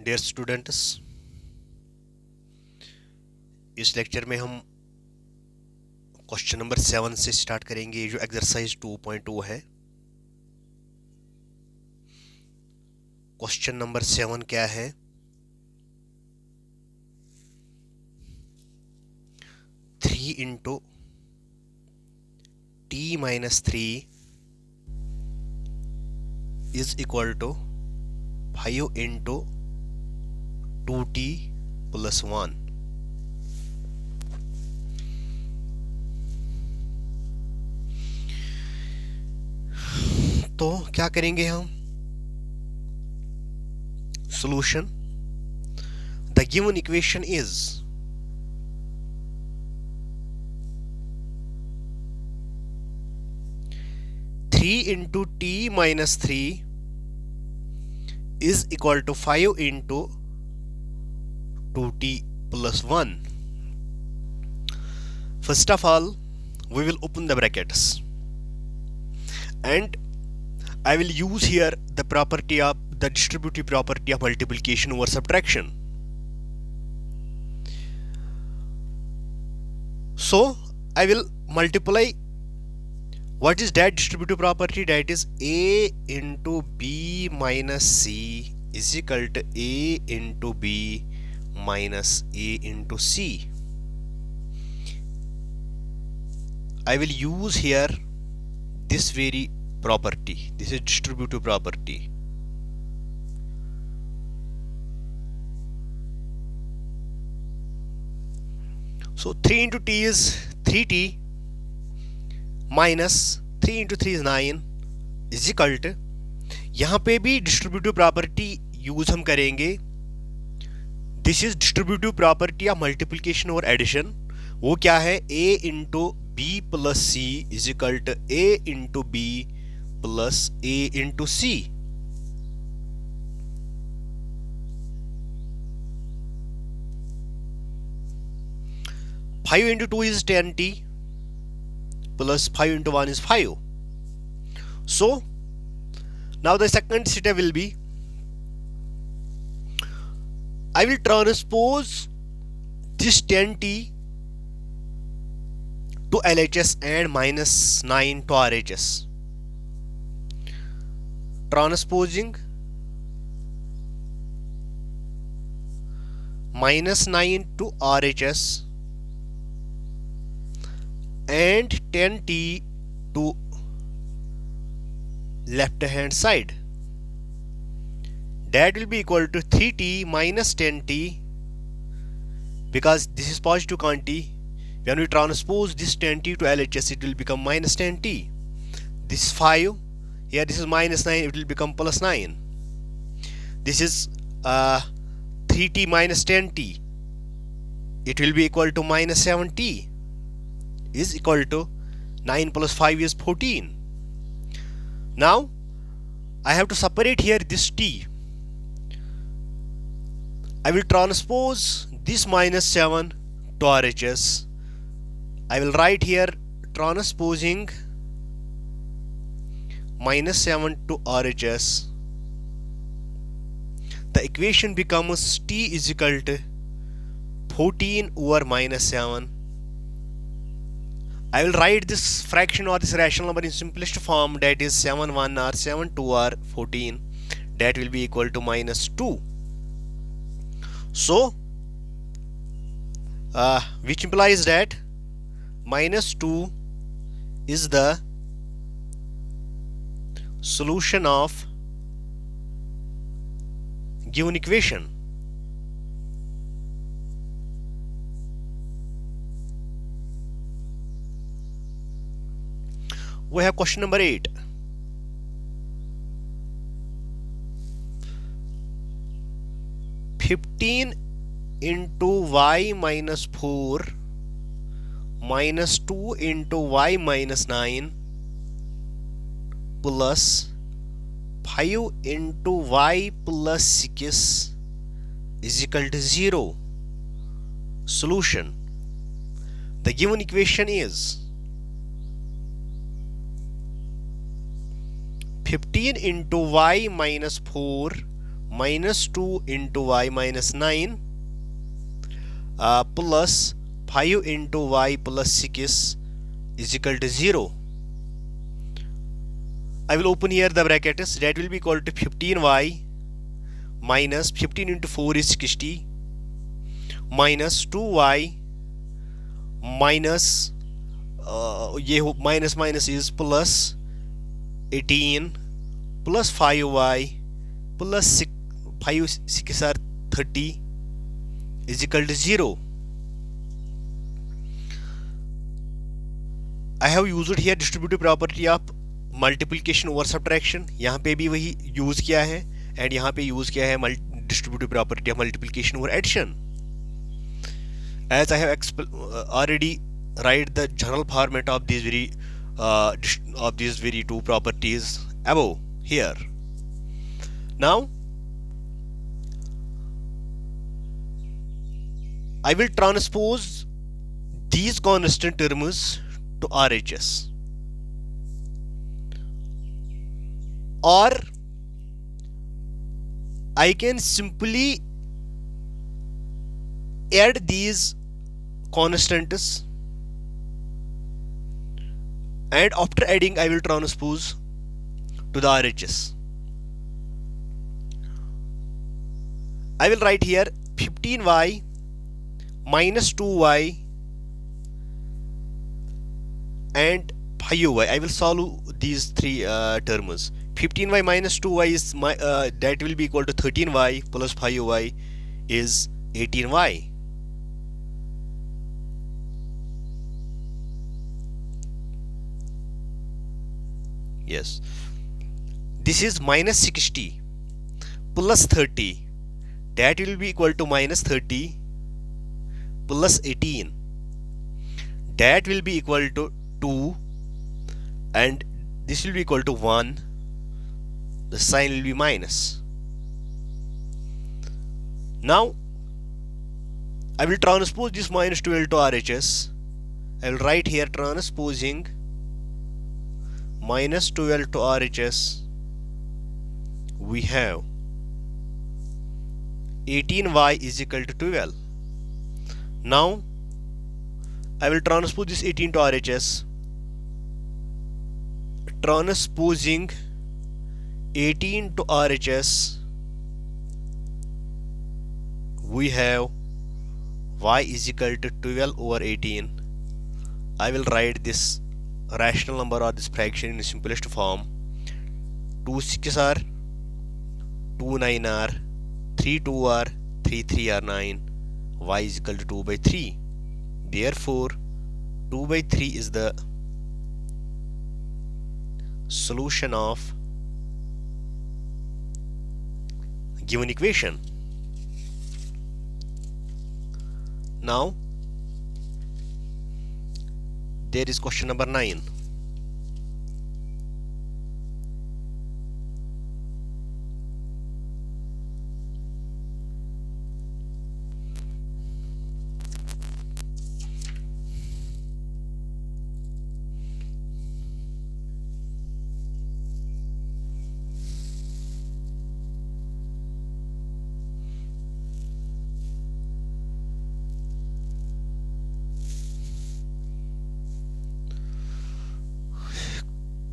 Dear students, इस lecture में हम क्वेश्चन नंबर 7 से स्टार्ट करेंगे। जो एक्सरसाइज 2.2 है। क्वेश्चन नंबर 7 क्या है? Three into T minus 3 is equal to 5 into 2t plus 1। तो क्या करेंगे हम? Solution. The given equation is three into T minus 3 is equal to 5 into 2t plus 1. First of all, we will open the brackets and I will use here the property of the distributive property of multiplication over subtraction. So I will multiply. What is that distributive property? That is a into b minus c is equal to a into b minus a into c. I will use here this very property. This is distributive property. So 3 into t is 3t minus 3 into 3 is 9 is equal to, यहाँ पे भी distributive property use हम करेंगे। This is distributive property of multiplication और addition. वो क्या है? a into B plus C is equal to a into B plus a into C. Five into two is 10t plus 5 into 1 is 5. So now the second step will be, I will transpose this 10t to LHS and minus 9 to RHS. Transposing minus 9 to RHS and 10t to left hand side. That will be equal to 3t minus 10t, because this is positive quantity. When we transpose this 10t to LHS, it will become minus 10t. This is 5. Here this is minus 9. It will become plus 9. This is 3t minus 10t. It will be equal to minus 7t. Is equal to 9 plus 5 is 14. Now I have to separate here this t. I will transpose this minus 7 to RHS. I will write here transposing minus 7 to RHS. The equation becomes t is equal to 14 over minus 7. I will write this fraction or this rational number in simplest form, that is 7 1 or 7 2 or 14. That will be equal to minus 2. So which implies that minus 2 is the solution of given equation. We have question number 8. (15 into y minus 4 minus 2 into y minus 9 plus 5 into y plus 6 is equal to 0. Solution. The given equation is 15 into y minus 4 minus 2 into y minus 9 plus 5 into y plus 6 is equal to 0. I will open here the brackets. That will be equal to 15y minus 15 into 4 is 60 minus 2y minus ये minus minus is plus 18 plus 5y plus 6, 5 6 are 30 is equal to 0. I have used here distributive property of multiplication over subtraction. यहाँ पे भी वही use किया है and यहाँ पे use किया है distributive property of multiplication over addition. As I have already write the general format of these very two properties above here. Now I will transpose these constant terms to RHS, or I can simply add these constants, and after adding I will transpose to the RHS. I will write here 15y minus 2y and 5y. I will solve these three terms. 15y minus 2y is that will be equal to 13y plus 5y is 18y. Yes, this is minus 60 plus 30, that will be equal to minus 30 plus 18, that will be equal to 2, and this will be equal to 1. The sign will be minus. Now I will transpose this minus 12 to RHS. I will write here transposing minus 12 to RHS. We have 18y is equal to 12. Now I will transpose this 18 to RHS. Transposing 18 to RHS, we have y is equal to 12 over 18. I will write this rational number or this fraction in the simplest form. 2 6 are 2 9 are 3 2 are 3 3 are 9. Y is equal to 2 by 3. Therefore 2 by 3 is the solution of given equation. Now there is question number 9.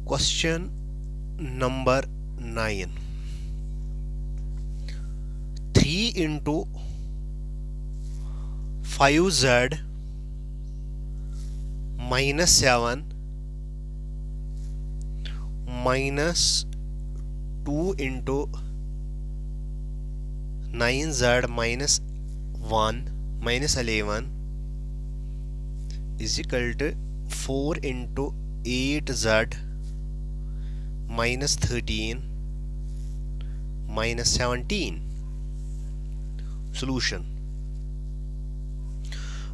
Question number 9. 3 into 5z minus 7 minus 2 into 9z minus 1 minus 11 is equal to 4 into 8z minus 13 minus 17. Solution.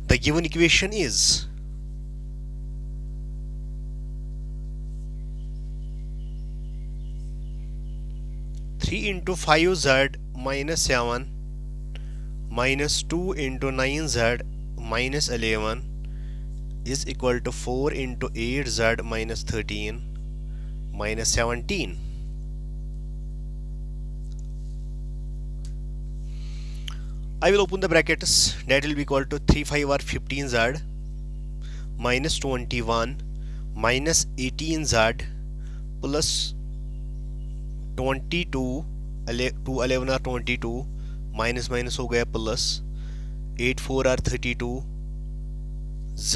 The given equation is three into 5z minus 7 minus 2 into 9z minus 11 is equal to 4 into 8z minus 13 minus 17. I will open the brackets. That will be equal to 3 5 or 15z minus 21 minus 18z plus 22 2 11 or 22 minus minus हो गया plus 8 4 are 32 z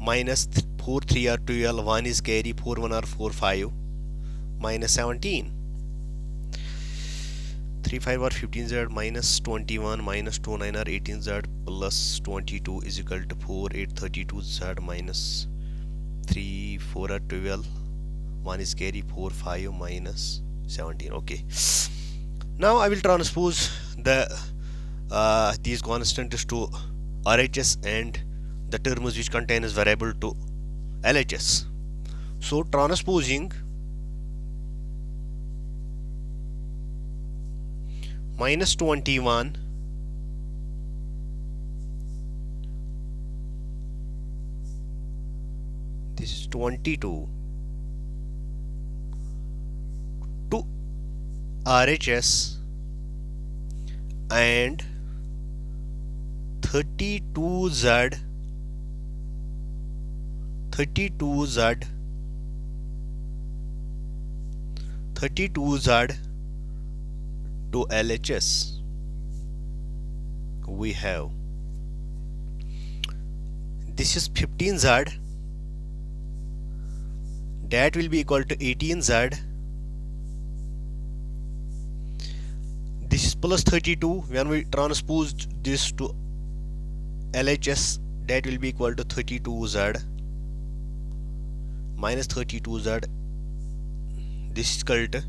minus 4 3 are 12 1 is carry 4 1 are 4 5 minus 17 3 5 or 15z minus 21 minus 2 9 or 18z plus 22 is equal to 4 8 32z minus 3 4 or 12 1 is carry 4 5 minus 17. Okay, now I will transpose the these constants to RHS and the terms which contain is variable to LHS. So transposing minus 21 this is 22 to RHS and 32z to LHS. We have this is 15z, that will be equal to 18z. This is plus 32. When we transpose this to LHS, that will be equal to 32z minus 32z. This is equal to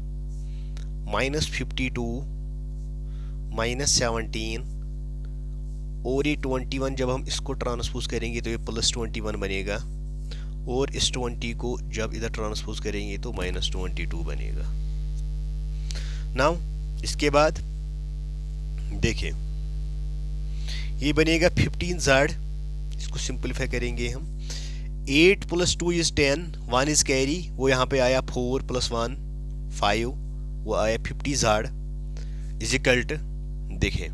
minus 52 minus 17 और ये 21 जब हम इसको transpose करेंगे तो ये plus 21 बनेगा और इस 20 को जब इधर ट्रांसपोज करेंगे तो माइनस 22 बनेगा. नाउ इसके बाद देखें ये बनेगा 15z. इसको सिंपलीफाई करेंगे हम. 8 प्लस 2 इज 10 1 इज कैरी वो यहाँ पे आया 4 प्लस 1 5 वो आया 50z इज इक्वल टू देखें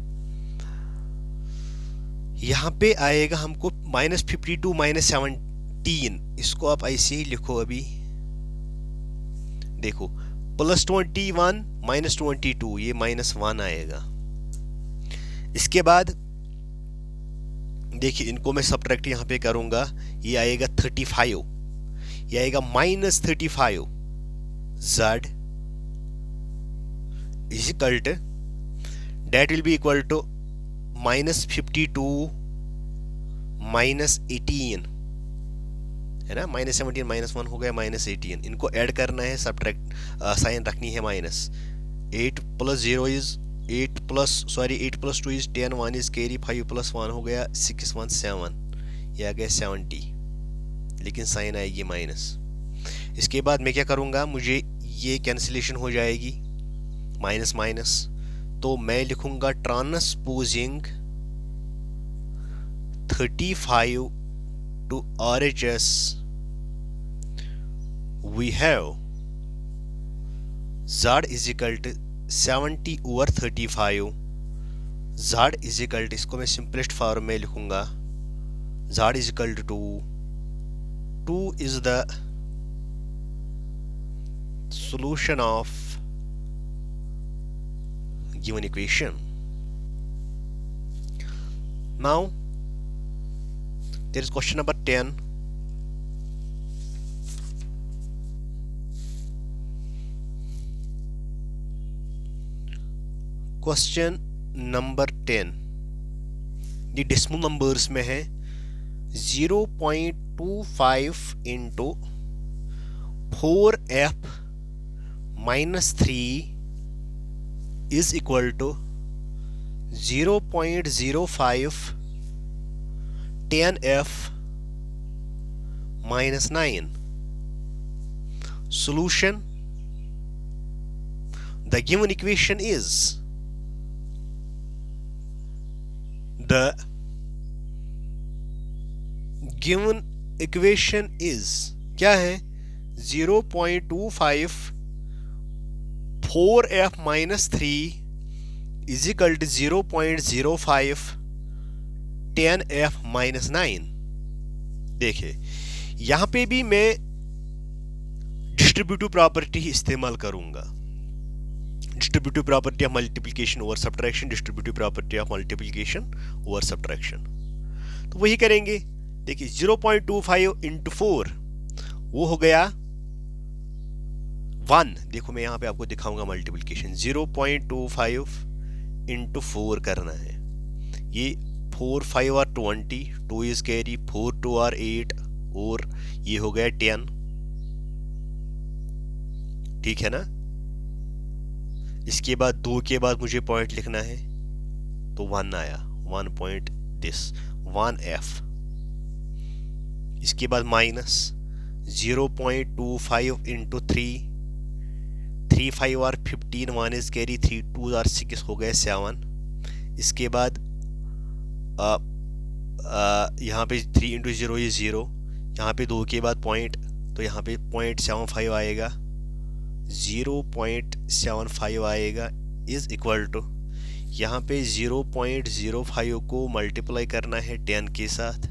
यहाँ पे आएगा हमको माइनस 52 माइनस 17. इसको आप ऐसे ही लिखो. अभी देखो प्लस 21 माइनस 22 ये माइनस 1 आएगा. इसके बाद देखिए इनको मैं सब्ट्रैक्ट यहाँ पे करूंगा. ये आएगा 35 ये आएगा minus 35 z is equal to that will be equal to minus 52 minus 18 है ना. माइनस 17 माइनस 1 हो गया माइनस 18. इनको ऐड करना है, सब्ट्रैक्ट साइन रखनी है minus. 8 plus 0 is 8 plus 2 is 10 1 is carry 5 plus 1 हो गया 6 1 7 ये आ गया 70 लेकिन साइन आएगी माइनस. इसके बाद मैं क्या करूँगा, मुझे ये कैंसिलेशन हो जाएगी माइनस माइनस. तो मैं लिखूंगा transposing 35 to RHS we have z is equal to 70 over 35. z is equal to इसको मैं सिंपलेस्ट फॉर्म में लिखूंगा. z is equal to 2 is the solution of given equation. Now there is question number 10. Question number 10 ये decimal numbers में है. 0.25 into 4f minus 3 is equal to 0.05 10f minus 9. Solution. The given equation is क्या है 0.25 4f minus 3 is equal to 0.05 10f minus 9। देखिए यहां पे भी मैं डिस्ट्रीब्यूटिव प्रॉपर्टी इस्तेमाल करूंगा, distributive property of multiplication over subtraction, distributive property of multiplication over subtraction. तो वही करेंगे। देखिए 0.25 इंटू 4 वो हो गया 1। देखो मैं यहाँ पे आपको दिखाऊंगा मल्टीप्लिकेशन। 0.25 इंटू 4 करना है। ये 4 5 आर 20, 2 इज कैरी, 4 2 आर 8 और ये हो गया 10। ठीक है ना। इसके बाद 2 के बाद मुझे पॉइंट लिखना है, तो 1 आया, 1 पॉइंट दिस 1f। इसके बाद minus 0.25 into 3, 3 5 are 15, 1 is carry, 3 2 are 6 हो गए 7। इसके बाद यहाँ पे 3 इंटू 0 ये 0, यहाँ पे 2 के बाद पॉइंट, तो यहाँ पे 0.75 आएगा, 0.75 आएगा इज इक्वल टू, यहाँ पे 0.05 को मल्टीप्लाई करना है 10 के साथ।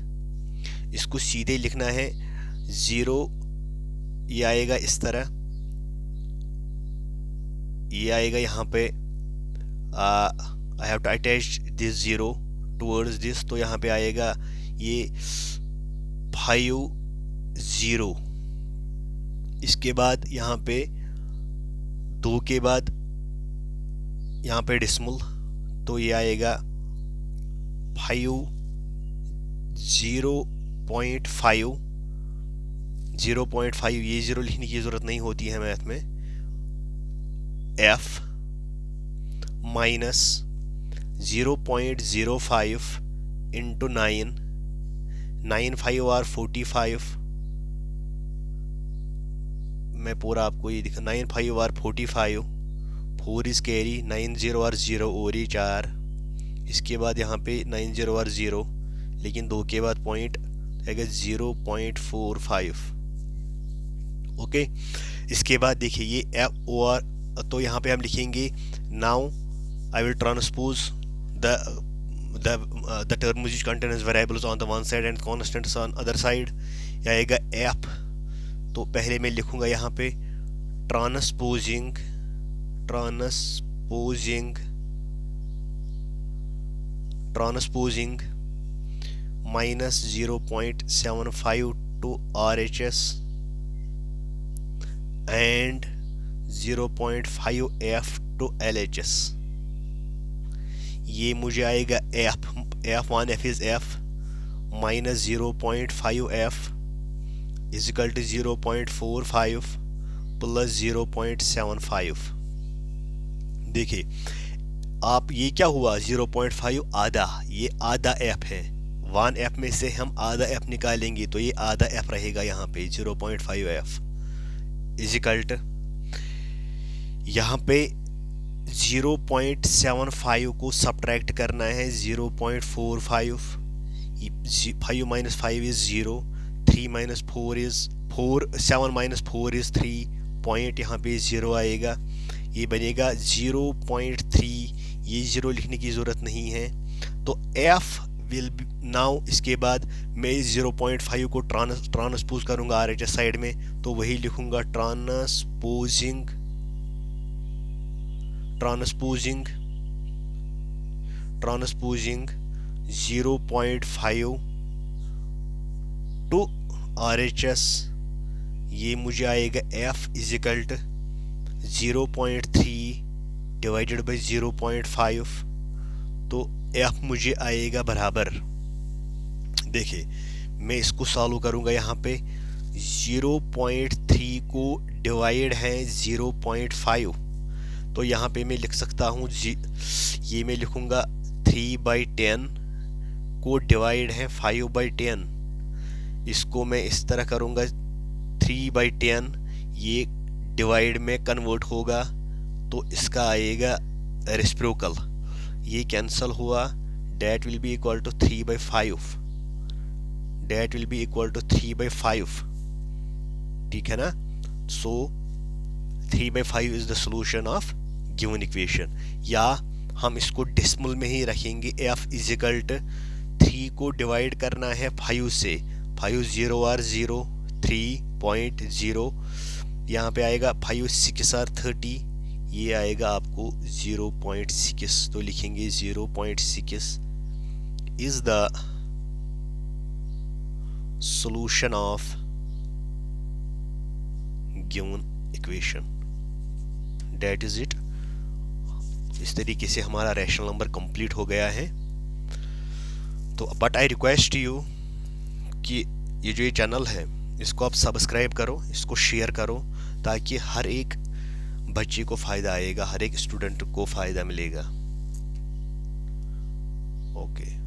इसको सीधे लिखना है 0, ये आएगा इस तरह, ये आएगा यहाँ पे I have to attach this 0 towards this, तो यहाँ पे आएगा ये 5 0। इसके बाद यहाँ पे 2 के बाद यहाँ पे डेसिमल, तो ये आएगा 5 0.5, 0.5 ये 0 लिखने की जरूरत नहीं होती है मैथ में। f माइनस 0.05 इंटू 9, 9 5 आर 45, मैं पूरा आपको ये दिखा, 9 5 आर 45, 4 इज कैरी, 9 0 आर 0 और ये 4। इसके बाद यहाँ पे 9 0 आर 0, लेकिन 2 के बाद पॉइंट आएगा 0.45। ओके। इसके बाद देखिए ये एफ ओ आर, तो यहाँ पे हम लिखेंगे now I will transpose the term which contains variables on the one side and constants on other side, यह आएगा एफ। तो पहले मैं लिखूंगा यहाँ पे transposing minus 0.75 to RHS and 0.5F to LHS। ये मुझे आएगा F1 F is F minus 0.5F is equal to 0.45 plus 0.75। देखिए आप ये क्या हुआ, 0.5 आधा, ये आधा F है। 1F में से हम आधा F निकालेंगे तो ये आधा F रहेगा यहाँ पे 0.5F इज इक्वल टू, यहाँ पे 0.75 को सब्ट्रैक्ट करना है 0.45, 5 minus 5 is 0, 3 minus 4 is 4, 7 minus 4 is 3, point यहाँ पे 0 आएगा, ये बनेगा 0.3। ये 0 लिखने की ज़रूरत नहीं है, तो F विल नाउ, इसके बाद मैं इस 0.5 को ट्रांसपोज करूँगा RHS साइड में, तो वही लिखूँगा ट्रांसपोजिंग 0.5 टू RHS। ये मुझे आएगा F is equal to 0.3 divided by 0.5, तो F मुझे आएगा बराबर, देखिए मैं इसको सॉल्व करूंगा। यहाँ पे 0.3 को डिवाइड है 0.5, तो यहाँ पे मैं लिख सकता हूँ ये मैं लिखूंगा 3/10 को डिवाइड है 5/10। इसको मैं इस तरह करूँगा 3/10, ये डिवाइड में कन्वर्ट होगा तो इसका आएगा रेसिप्रोकल, ये कैंसल हुआ, that will be equal to 3/5, that will be equal to 3/5। ठीक है ना। So 3/5 is the solution of given equation, या हम इसको डेसिमल में ही रखेंगे। f इजिकल टू 3 को डिवाइड करना है 5 से, 5 0 आर 0, 3.0, यहाँ पे आएगा 5 6 आर 30, ये आएगा आपको 0.6, तो लिखेंगे 0.6 is the solution of given equation, that is it। इस तरीके से हमारा रैशनल नंबर कंप्लीट हो गया है। तो बट आई रिक्वेस्ट यू कि ये जो ये चैनल है इसको आप सब्सक्राइब करो, इसको शेयर करो, ताकि हर एक बच्चे को फ़ायदा आएगा, हर एक स्टूडेंट को फ़ायदा मिलेगा। ओके।